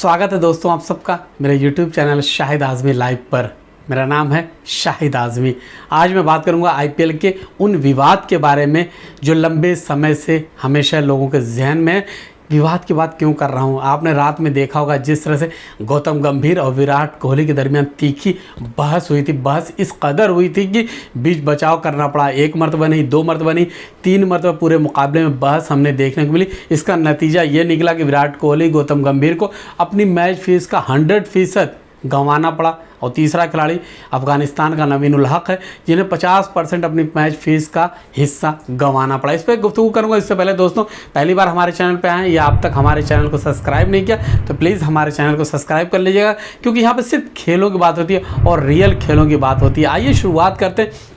स्वागत है दोस्तों आप सबका मेरे YouTube channel Shahid Azmi live पर। मेरा नाम है शाहिद आज़मी। आज मैं बात करूंगा IPL के उन विवाद के बारे में जो लंबे समय से हमेशा लोगों के जहन में है। विवाद की बात क्यों कर रहा हूं? आपने रात में देखा होगा जिस तरह से गौतम गंभीर और विराट कोहली के दरमियान तीखी बहस हुई थी। बहस इस कदर हुई थी कि बीच बचाव करना पड़ा। एक मरतबा नहीं, दो मरतबा नहीं, तीन मरतबा पूरे मुकाबले में बहस हमने देखने को मिली। इसका नतीजा ये निकला कि विराट कोहली गौतम गंभीर को अपनी मैच फीस का 100% गंवाना पड़ा। और तीसरा खिलाड़ी अफगानिस्तान का नवीन उल हक है जिन्हें 50% अपनी मैच फीस का हिस्सा गंवाना पड़ा। इस पर गुफ्तगू करूंगा। इससे पहले दोस्तों, पहली बार हमारे चैनल पे आए या अब तक हमारे चैनल को सब्सक्राइब नहीं किया तो प्लीज़ हमारे चैनल को सब्सक्राइब कर लीजिएगा, क्योंकि यहाँ पर सिर्फ खेलों की बात होती है और रियल खेलों की बात होती है। आइए शुरुआत करते हैं।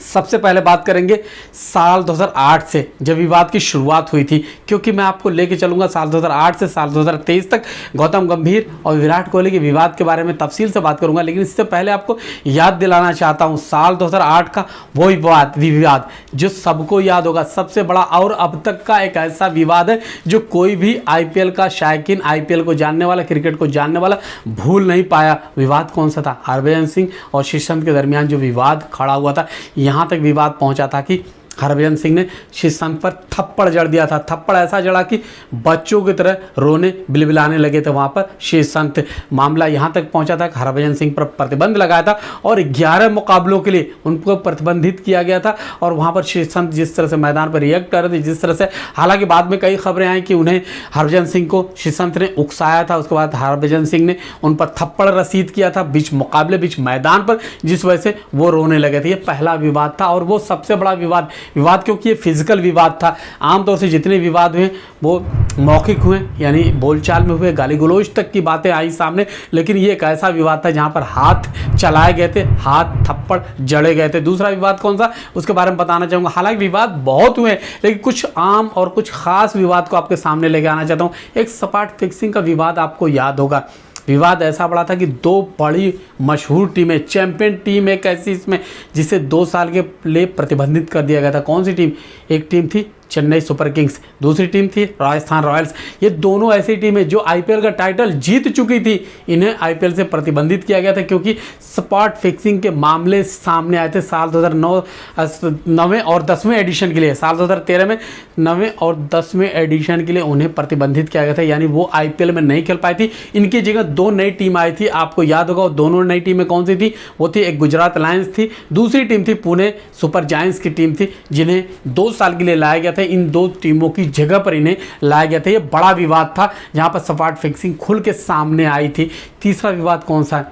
सबसे पहले बात करेंगे साल 2008 से जब विवाद की शुरुआत हुई थी, क्योंकि मैं आपको लेके चलूंगा साल 2008 से साल 2023 तक गौतम गंभीर और विराट कोहली के विवाद के बारे में तफसील से बात करूंगा। लेकिन इससे पहले आपको याद दिलाना चाहता हूं साल 2008 का वो विवाद जो सबको याद होगा, सबसे बड़ा और अब तक का एक ऐसा विवाद है जो कोई भी IPL का शायकीन, IPL को जानने वाला, क्रिकेट को जानने वाला भूल नहीं पाया। विवाद कौन सा था? हरभजन सिंह और श्रीसंत के दरमियान जो विवाद खड़ा हुआ था, यहाँ तक विवाद पहुंचा था कि हरभजन सिंह ने श्रीसंत पर थप्पड़ जड़ दिया था। थप्पड़ ऐसा जड़ा कि बच्चों की तरह रोने बिलबिलाने लगे थे वहाँ पर श्रीसंत। मामला यहाँ तक पहुँचा था कि हरभजन सिंह पर प्रतिबंध लगाया था और 11 मुकाबलों के लिए उनको प्रतिबंधित किया गया था। और वहाँ पर श्रीसंत जिस तरह से मैदान पर रिएक्ट कर रहे थे, जिस तरह से, हालांकि बाद में कई खबरें आई कि उन्हें हरभजन सिंह को श्रीसंत ने उकसाया था। उसके बाद हरभजन सिंह ने उन पर थप्पड़ रसीद किया था बीच मुकाबले, बीच मैदान पर, जिस वजह से वो रोने लगे थे। ये पहला विवाद था और वो सबसे बड़ा विवाद क्योंकि ये फिजिकल विवाद था। आमतौर से जितने विवाद हुए वो मौखिक हुए, यानी बोलचाल में हुए, गाली गलौज तक की बातें आई सामने। लेकिन ये एक ऐसा विवाद था जहां पर हाथ चलाए गए थे, हाथ थप्पड़ जड़े गए थे। दूसरा विवाद कौन सा, उसके बारे में बताना चाहूँगा। हालांकि विवाद बहुत हुए, लेकिन कुछ आम और कुछ खास विवाद को आपके सामने लेके आना चाहता हूँ। एक स्पॉट फिक्सिंग का विवाद आपको याद होगा। विवाद ऐसा बड़ा था कि दो बड़ी मशहूर टीमें, चैंपियन टीम एक ऐसी इसमें जिसे 2 साल के लिए प्रतिबंधित कर दिया गया था। कौन सी टीम? एक टीम थी चेन्नई सुपर किंग्स, दूसरी टीम थी राजस्थान रॉयल्स। ये दोनों ऐसी टीमें जो IPL का टाइटल जीत चुकी थी, इन्हें IPL से प्रतिबंधित किया गया था क्योंकि स्पॉट फिक्सिंग के मामले सामने आए थे साल 2009 9वें और 10वें एडिशन के लिए। साल 2013 में 9वें और 10वें एडिशन के लिए उन्हें प्रतिबंधित किया गया था, यानी वो IPL में नहीं खेल पाई थी। इनकी जगह 2 नई टीम आई थी, आपको याद होगा। दोनों नई टीमें कौन सी थी? वो थी एक गुजरात लायंस थी, दूसरी टीम थी पुणे सुपर जायंट्स की टीम थी, जिन्हें 2 साल के लिए लाया गया था। इन 2 टीमों की जगह पर इन्हें लाया गया था। ये बड़ा विवाद था जहां पर स्पॉट फिक्सिंग खुल के सामने आई थी। तीसरा विवाद कौन सा है?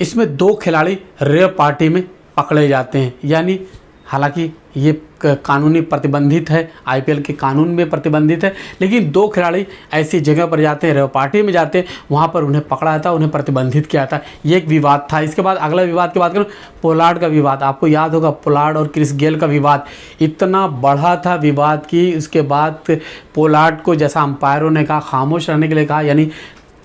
इसमें 2 खिलाड़ी रेयर पार्टी में पकड़े जाते हैं, यानी हालांकि ये कानूनी प्रतिबंधित है, IPL के कानून में प्रतिबंधित है, लेकिन 2 खिलाड़ी ऐसी जगह पर जाते हैं, रेयर पार्टी में जाते हैं, वहाँ पर उन्हें पकड़ा था, उन्हें प्रतिबंधित किया था। ये एक विवाद था। इसके बाद अगला विवाद की बात करूँ, पोलार्ड का विवाद। आपको याद होगा पोलार्ड और क्रिस गेल का विवाद इतना बढ़ा था विवाद की। उसके बाद पोलार्ड को, जैसा अंपायरों ने कहा, खामोश रहने के लिए कहा, यानी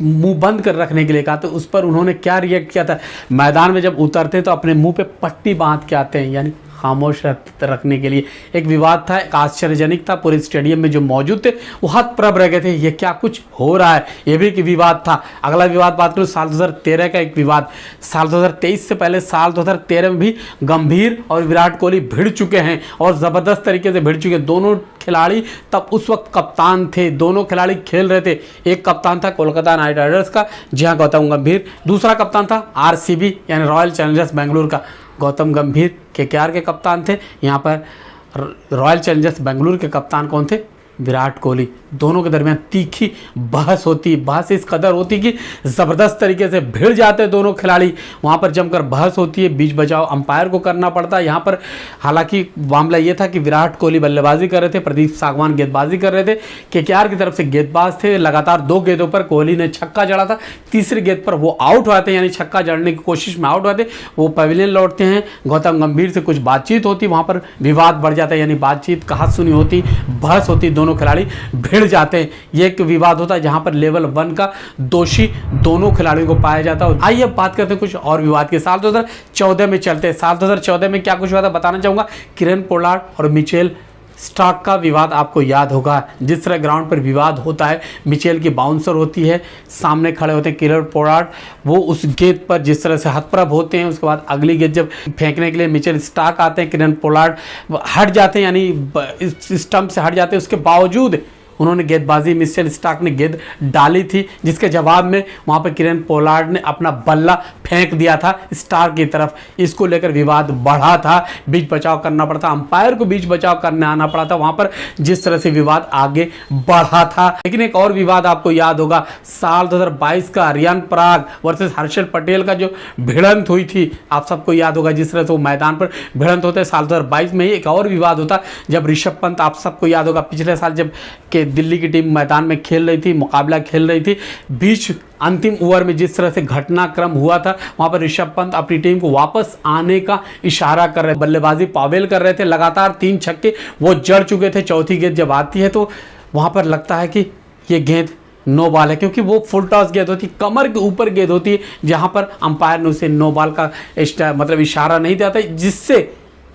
मुंह बंद कर रखने के लिए कहा, तो उस पर उन्होंने क्या रिएक्ट किया था? मैदान में जब उतरते हैं तो अपने मुंह पे पट्टी बांध के आते हैं, यानी खामोश रखने के लिए। एक विवाद था, एक आश्चर्यजनक था। पूरे स्टेडियम में जो मौजूद थे वो हतप्रभ रह गए थे, ये क्या कुछ हो रहा है। ये भी एक विवाद था। अगला विवाद बात करूँ साल 2013 का एक विवाद। साल 2023 से पहले साल 2013 में भी गंभीर और विराट कोहली भिड़ चुके हैं और ज़बरदस्त तरीके से भिड़ चुके हैं। दोनों खिलाड़ी तब उस वक्त कप्तान थे, दोनों खिलाड़ी खेल रहे थे। एक कप्तान था कोलकाता नाइट राइडर्स का, जी हाँ, गौतम गंभीर। दूसरा कप्तान था RCB यानी रॉयल चैलेंजर्स बेंगलुरु का, गौतम गंभीर। KKR के कप्तान थे। यहाँ पर रॉयल चैलेंजर्स बेंगलुरु के कप्तान कौन थे? विराट कोहली। दोनों के दरमियान तीखी बहस होती, बहस इस कदर होती कि ज़बरदस्त तरीके से भिड़ जाते दोनों खिलाड़ी। वहाँ पर जमकर बहस होती है, बीच बचाव अंपायर को करना पड़ता है। यहाँ पर हालांकि मामला ये था कि विराट कोहली बल्लेबाजी कर रहे थे, प्रदीप सांगवान गेंदबाजी कर रहे थे। KKR की तरफ से गेंदबाज थे। लगातार 2 गेंदों पर कोहली ने छक्का जड़ा था। तीसरी गेंद पर वो आउट हुए थे, यानी छक्का जड़ने की कोशिश में आउट हुए थे। वो पवेलियन लौटते हैं, गौतम गंभीर से कुछ बातचीत होती, वहाँ पर विवाद बढ़ जाता है, यानी बातचीत कहा सुनी होती, बहस होती, दोनों खिलाड़ी भिड़ जाते हैं। ये एक विवाद होता है जहां पर लेवल 1 का दोषी दोनों खिलाड़ियों को पाया जाता है। आइए अब बात करते हैं कुछ और विवाद के। साल 2014 में चलते हैं। साल 2014 में क्या कुछ हुआ था बताना चाहूंगा। किरण पोलार्ड और मिचेल स्टार्क का विवाद आपको याद होगा, जिस तरह ग्राउंड पर विवाद होता है, मिचेल की बाउंसर होती है, सामने खड़े होते हैं किलर पोलार्ड, वो उस गेंद पर जिस तरह से हतप्रभ होते हैं, उसके बाद अगली गेंद जब फेंकने के लिए मिचेल स्टार्क आते हैं, किलर पोलार्ड हट जाते हैं, यानी स्टंप से हट जाते हैं, उसके बावजूद उन्होंने गेंदबाजी मिचेल स्टार्क ने गेंद डाली थी, जिसके जवाब में वहाँ पर किरण पोलार्ड ने अपना बल्ला फेंक दिया था स्टार्क की तरफ। इसको लेकर विवाद बढ़ा था, बीच बचाव करना पड़ा था, अंपायर को बीच बचाव करने आना पड़ा था वहाँ पर, जिस तरह से विवाद आगे बढ़ा था। लेकिन एक और विवाद आपको याद होगा, साल 2022 का रियान पराग वर्सेस हर्षल पटेल का जो भिड़ंत हुई थी, आप सबको याद होगा, जिस तरह से वो मैदान पर भिड़ंत होते। साल 2022 में ही एक और विवाद होता जब ऋषभ पंत, आप सबको याद होगा, पिछले साल जब के दिल्ली की टीम मैदान में खेल रही थी, मुकाबला खेल रही थी, बीच अंतिम ओवर में जिस तरह से घटनाक्रम हुआ था, वहां पर ऋषभ पंत अपनी टीम को वापस आने का इशारा कर रहे, बल्लेबाजी पावेल कर रहे थे, लगातार 3 छक्के वो जड़ चुके थे। चौथी गेंद जब आती है तो वहां पर लगता है कि ये गेंद नो बॉल है, क्योंकि वो फुल टॉस गेंद होती है, कमर के ऊपर गेंद होती है, जहां पर अंपायर ने उसे नो बॉल का मतलब इशारा नहीं दिया था, जिससे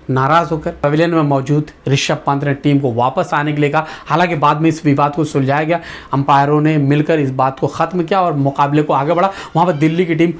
नाराज होकर पवेलियन में मौजूद ऋषभ पंत ने टीम को वापस आने के लिए कहा। हालांकि बाद में इस विवाद को सुलझाया गया, अंपायरों ने मिलकर इस बात को खत्म किया और मुकाबले को आगे बढ़ा। वहां पर दिल्ली की टीम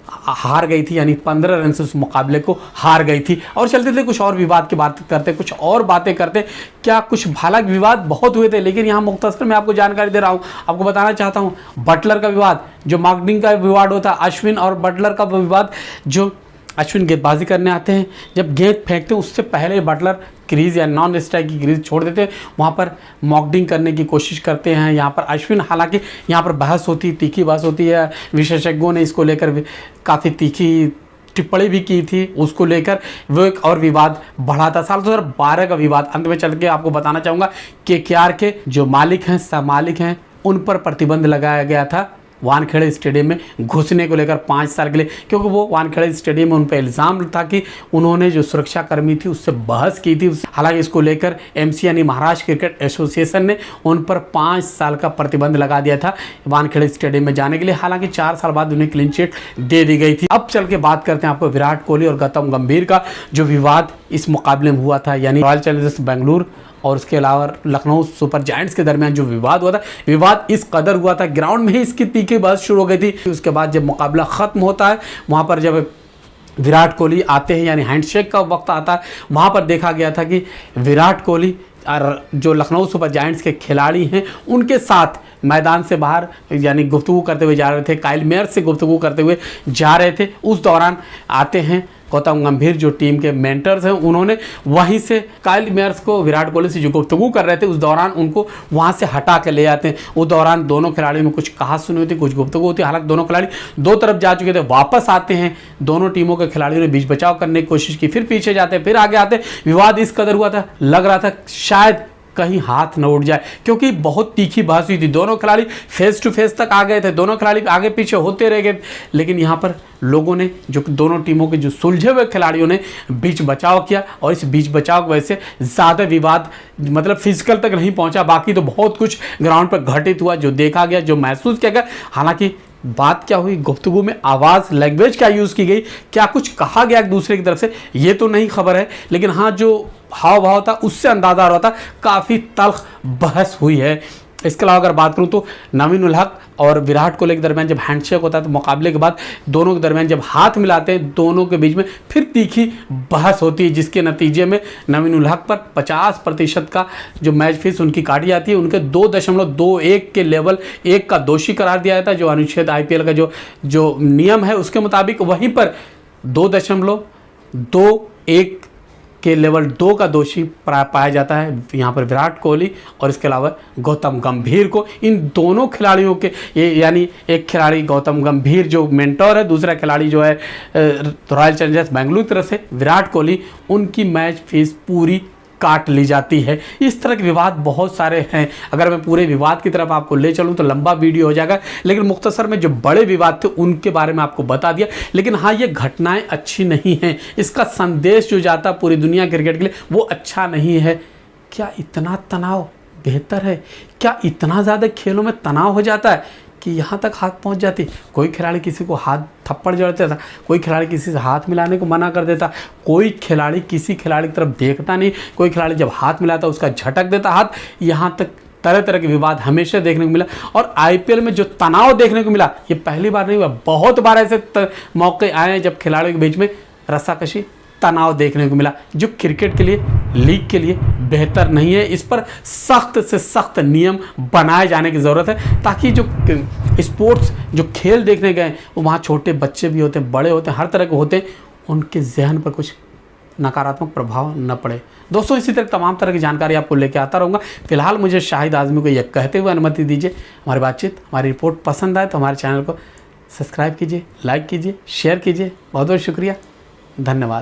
हार गई थी, यानी 15 रन से उस मुकाबले को हार गई थी। और चलते थे कुछ और विवाद की बात करते, कुछ और बातें करते, क्या कुछ हालांकि विवाद बहुत हुए थे, लेकिन यहाँ मुख्तसर मैं आपको जानकारी दे रहा हूँ, आपको बताना चाहता हूँ। बटलर का विवाद, जो मार्कडिंग का विवाद होता, अश्विन और बटलर का विवाद, जो अश्विन गेंदबाजी करने आते हैं, जब गेंद फेंकते हैं उससे पहले बटलर क्रीज या नॉन स्ट्राइक की क्रीज छोड़ देते हैं, वहाँ पर मॉकडिंग करने की कोशिश करते हैं यहाँ पर अश्विन। हालांकि यहाँ पर बहस होती, तीखी बहस होती है, विशेषज्ञों ने इसको लेकर काफ़ी तीखी टिप्पणी भी की थी, उसको लेकर वो एक और विवाद बढ़ा था। साल 2012 का विवाद अंत में चल के आपको बताना चाहूँगा, KKR के जो मालिक हैं, सहमालिक हैं, उन पर प्रतिबंध लगाया गया था वानखेड़े स्टेडियम में घुसने को लेकर 5 साल के लिए, क्योंकि वो वानखेड़े स्टेडियम में उन पर इल्ज़ाम था कि उन्होंने जो सुरक्षा कर्मी थी उससे बहस की थी। हालांकि इसको लेकर MC यानी महाराष्ट्र क्रिकेट एसोसिएशन ने उन पर 5 साल का प्रतिबंध लगा दिया था वानखेड़े स्टेडियम में जाने के लिए। हालांकि 4 साल बाद उन्हें क्लीन चिट दे दी गई थी। अब चल के बात करते हैं आपको विराट कोहली और गौतम गंभीर का जो विवाद इस मुकाबले में हुआ था, यानी रॉयल चैलेंजर्स बेंगलुरु और उसके अलावा लखनऊ सुपर जायंट्स के दरमियान जो विवाद हुआ था, विवाद इस कदर हुआ था, ग्राउंड में ही इसकी तीखी बहस शुरू हो गई थी। उसके बाद जब मुकाबला खत्म होता है, वहाँ पर जब विराट कोहली आते हैं, यानी हैंडशेक का वक्त आता है, वहाँ पर देखा गया था कि विराट कोहली और जो लखनऊ सुपर जायंट्स के खिलाड़ी हैं उनके साथ मैदान से बाहर यानी गुफ्तगू करते हुए जा रहे थे, काइल मेयर से गुफ्तगू करते हुए जा रहे थे। उस दौरान आते हैं गौतम गंभीर, जो टीम के मेंटर्स हैं, उन्होंने वहीं से काइल मेयर्स को विराट कोहली से जो गुफ्तगू कर रहे थे उस दौरान उनको वहाँ से हटा के ले जाते हैं। उस दौरान दोनों खिलाड़ियों में कुछ कहा सुनी होती, कुछ गुफ्तगू होती। हालांकि दोनों खिलाड़ी दो तरफ जा चुके थे, वापस आते हैं, दोनों टीमों के खिलाड़ियों ने बीच बचाव करने की कोशिश की, फिर पीछे जाते हैं, फिर आगे आते। विवाद इस कदर हुआ था, लग रहा था शायद कहीं हाथ न उठ जाए, क्योंकि बहुत तीखी बहस हुई थी। दोनों खिलाड़ी फेस टू फेस तक आ गए थे, दोनों खिलाड़ी आगे पीछे होते रह गए, लेकिन यहाँ पर लोगों ने, जो दोनों टीमों के जो सुलझे हुए खिलाड़ियों ने बीच बचाव किया, और इस बीच बचाव की वजह से ज़्यादा विवाद मतलब फिजिकल तक नहीं पहुँचा। बाकी तो बहुत कुछ ग्राउंड पर घटित हुआ, जो देखा गया, जो महसूस किया गया। हालांकि बात क्या हुई, गुफ्तगू में आवाज़, लैंग्वेज क्या यूज़ की गई, क्या कुछ कहा गया एक दूसरे की तरफ से, ये तो नहीं खबर है, लेकिन हाँ जो हाव भाव था उससे अंदाज़ा आ रहा था काफ़ी तल्ख बहस हुई है। इसके अलावा अगर बात करूं तो नवीन उल हक और विराट कोहली के दरमियान जब हैंडशेक होता है तो मुकाबले के बाद दोनों के दरमियान जब हाथ मिलाते हैं, दोनों के बीच में फिर तीखी बहस होती है, जिसके नतीजे में नवीन उल हक पर 50% का जो मैच फीस उनकी काटी जाती है। उनके 2.21 के लेवल 1 का दोषी करार दिया जाता है, जो अनुच्छेद IPL का जो नियम है उसके मुताबिक। वहीं पर 2.21 के लेवल 2 का दोषी पाया जाता है यहाँ पर विराट कोहली और इसके अलावा गौतम गंभीर को। इन दोनों खिलाड़ियों के यानी एक खिलाड़ी गौतम गंभीर जो मेंटोर है, दूसरा खिलाड़ी जो है रॉयल चैलेंजर्स बेंगलुरु की तरफ से विराट कोहली, उनकी मैच फीस पूरी काट ली जाती है। इस तरह के विवाद बहुत सारे हैं। अगर मैं पूरे विवाद की तरफ आपको ले चलूं तो लंबा वीडियो हो जाएगा, लेकिन मुख्तसर में जो बड़े विवाद थे उनके बारे में आपको बता दिया। लेकिन हाँ, ये घटनाएं अच्छी नहीं हैं, इसका संदेश जो जाता पूरी दुनिया क्रिकेट के लिए वो अच्छा नहीं है। क्या इतना तनाव बेहतर है? क्या इतना ज़्यादा खेलों में तनाव हो जाता है कि यहाँ तक हाथ पहुँच जाती? कोई खिलाड़ी किसी को हाथ थप्पड़ जड़ता था, कोई खिलाड़ी किसी से हाथ मिलाने को मना कर देता, कोई खिलाड़ी किसी खिलाड़ी की तरफ देखता नहीं, कोई खिलाड़ी जब हाथ मिलाता उसका झटक देता हाथ। यहाँ तक तरह तरह के विवाद हमेशा देखने को मिला। और आईपीएल में जो तनाव देखने को मिला, ये पहली बार नहीं हुआ, बहुत बार ऐसे मौके आए हैं जब खिलाड़ियों के बीच में रस्साकशी, तनाव देखने को मिला, जो क्रिकेट के लिए, लीग के लिए बेहतर नहीं है। इस पर सख्त से सख्त नियम बनाए जाने की ज़रूरत है, ताकि जो स्पोर्ट्स, जो खेल देखने गए वो वहाँ छोटे बच्चे भी होते हैं, बड़े होते हैं, हर तरह के होते हैं, उनके जहन पर कुछ नकारात्मक प्रभाव न पड़े। दोस्तों, इसी तरह तमाम तरह की जानकारी आपको लेके आता रहूँगा। फिलहाल मुझे शाहिद आज़मी को यह कहते हुए अनुमति दीजिए, हमारी बातचीत, हमारी रिपोर्ट पसंद आए तो हमारे चैनल को सब्सक्राइब कीजिए, लाइक कीजिए, शेयर कीजिए। बहुत बहुत शुक्रिया, धन्यवाद।